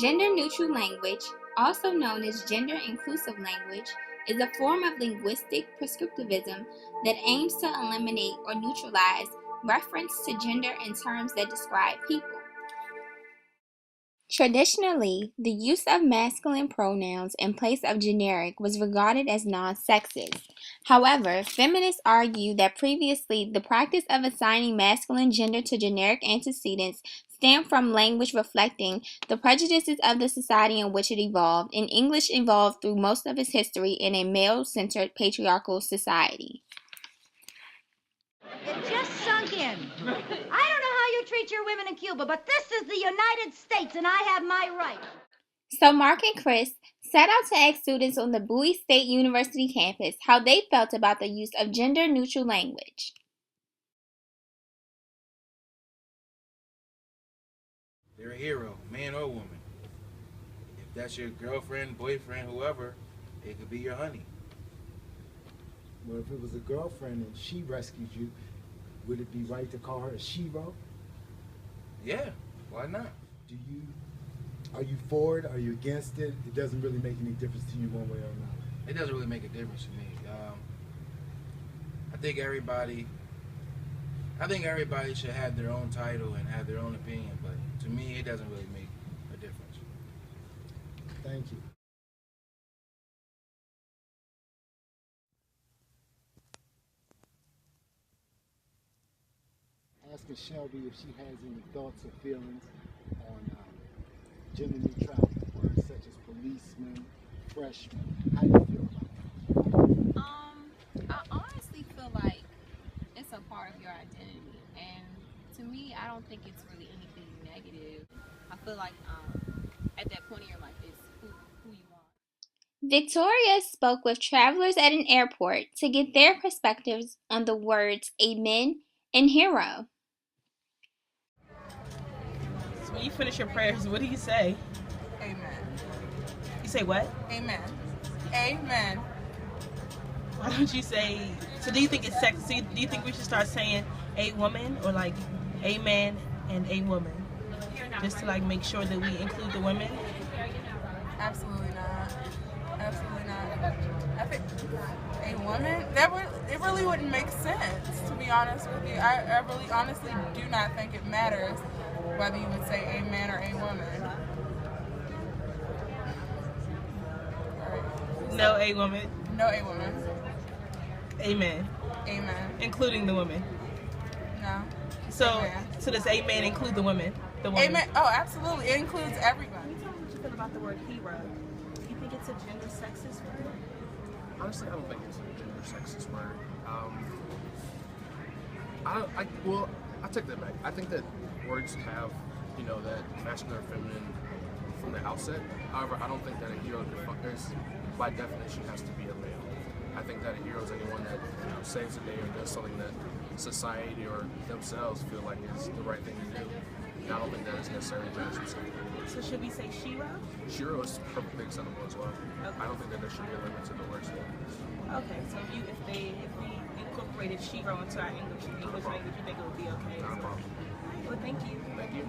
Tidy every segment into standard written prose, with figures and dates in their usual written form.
Gender-neutral language, also known as gender-inclusive language, is a form of linguistic prescriptivism that aims to eliminate or neutralize reference to gender in terms that describe people. Traditionally, the use of masculine pronouns in place of generic was regarded as non-sexist. However, feminists argue that previously the practice of assigning masculine gender to generic antecedents stemmed from language reflecting the prejudices of the society in which it evolved, and English evolved through most of its history in a male-centered patriarchal society. It just sunk in. I don't know how you treat your women in Cuba, but this is the United States, and I have my rights. So Mark and Chris set out to ask students on the Bowie State University campus how they felt about the use of gender-neutral language. They're a hero, man or woman. If that's your girlfriend, boyfriend, whoever, it could be your honey. Well, if it was a girlfriend and she rescued you, would it be right to call her a shero? Yeah, why not? Are you for it? Are you against it? It doesn't really make any difference to you one way or another. It doesn't really make a difference to me. I think everybody should have their own title and have their own opinion, but to me, it doesn't really make a difference. Thank you. Asking Shelby if she has any thoughts or feelings on gender neutrality, words such as policeman, freshman. How do you feel about that? I honestly feel like it's a part of your identity, and to me, I don't think it's really anything negative. I feel like at that point in your life, it's who you are. Victoria spoke with travelers at an airport to get their perspectives on the words amen and hero. So when you finish your prayers, what do you say? Amen. You say what? Amen. Amen. Why don't you say, so do you think it's sexy? Do you think we should start saying a woman or like a man and a woman? Just to like make sure that we include the women? Absolutely not. Absolutely not. I think a woman, it really wouldn't make sense, to be honest with you. I really honestly do not think it matters whether you would say a man or a woman. No a woman. No a woman. Amen. Amen. Including the women. No. So, Amen. so does amen include the women? The woman? Amen. Oh, absolutely. It includes everybody. How do you feel about the word hero? Do you think it's a gender sexist word? Honestly, I don't think it's a gender sexist word. I take that back. I think that words have, that masculine or feminine from the outset. However, I don't think that a hero by definition has to be a male. I think that a hero is anyone that saves the day or does something that society or themselves feel like is the right thing to do. And I don't think that is necessarily gender specific. So should we say shero? Shero is perfectly acceptable as well. Okay. I don't think that there should be a limit to the words that Okay, so if we incorporated shero into our English language, you think it would be okay? not a problem. Well, thank you. Thank you.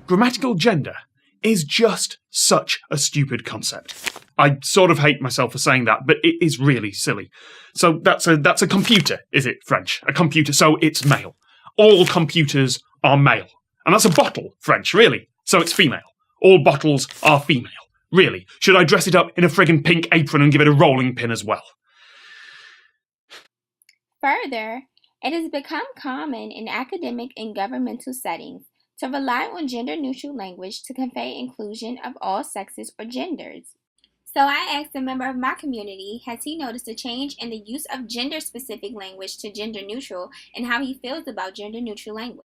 Grammatical gender is just such a stupid concept. I sort of hate myself for saying that, but it is really silly. So that's a computer, is it, French? A computer, so it's male. All computers are male. And that's a bottle, French, really. So it's female. All bottles are female. Really. Should I dress it up in a friggin' pink apron and give it a rolling pin as well? Further, it has become common in academic and governmental settings to rely on gender-neutral language to convey inclusion of all sexes or genders. So I asked a member of my community, has he noticed a change in the use of gender-specific language to gender-neutral and how he feels about gender-neutral language.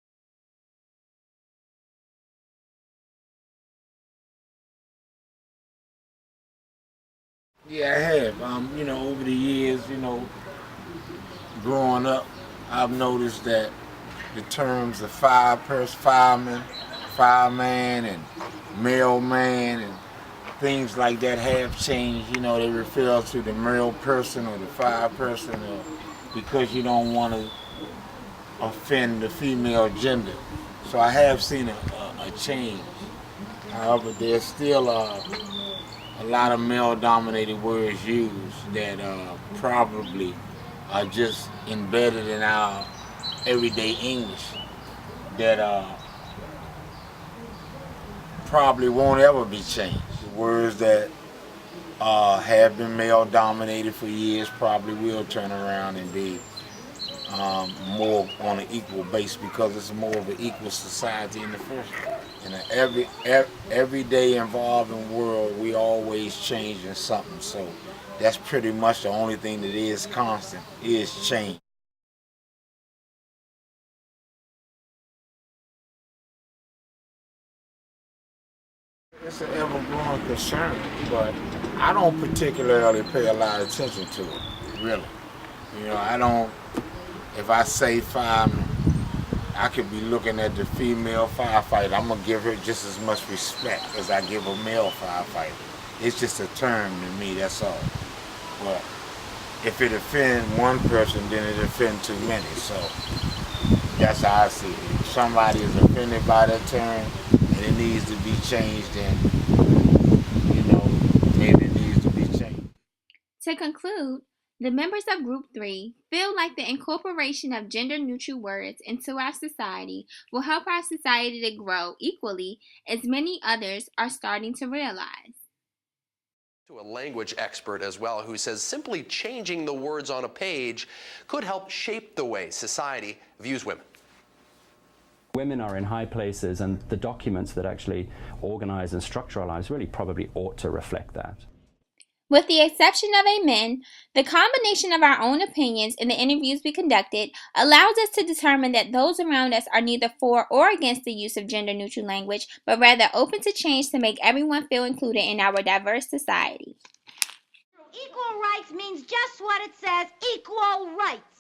Yeah, I have. Over the years, growing up, I've noticed that the terms of fireman, and mailman, and things like that have changed. They refer to the male person or the fire person, because you don't want to offend the female gender. So I have seen a change. However, there's still a lot of male-dominated words used that probably are just embedded in our everyday English that probably won't ever be changed. Words that have been male-dominated for years probably will turn around and be more on an equal base because it's more of an equal society in the first place. In an everyday involving world, we always changing something. So that's pretty much the only thing that is constant is change. It's an ever-growing concern, but I don't particularly pay a lot of attention to it, really. You know, I don't, if I say fireman, I could be looking at the female firefighter. I'm going to give her just as much respect as I give a male firefighter. It's just a term to me, that's all. But if it offends one person, then it offends too many. So that's how I see it. If somebody is offended by that term and it needs to be changed, then, you know, maybe it needs to be changed. To conclude, the members of Group 3 feel like the incorporation of gender-neutral words into our society will help our society to grow equally, as many others are starting to realize. To a language expert as well, who says simply changing the words on a page could help shape the way society views women. Women are in high places, and the documents that actually organize and structure our lives really probably ought to reflect that. With the exception of Amen, the combination of our own opinions in the interviews we conducted allows us to determine that those around us are neither for or against the use of gender-neutral language, but rather open to change to make everyone feel included in our diverse society. Equal rights means just what it says, equal rights.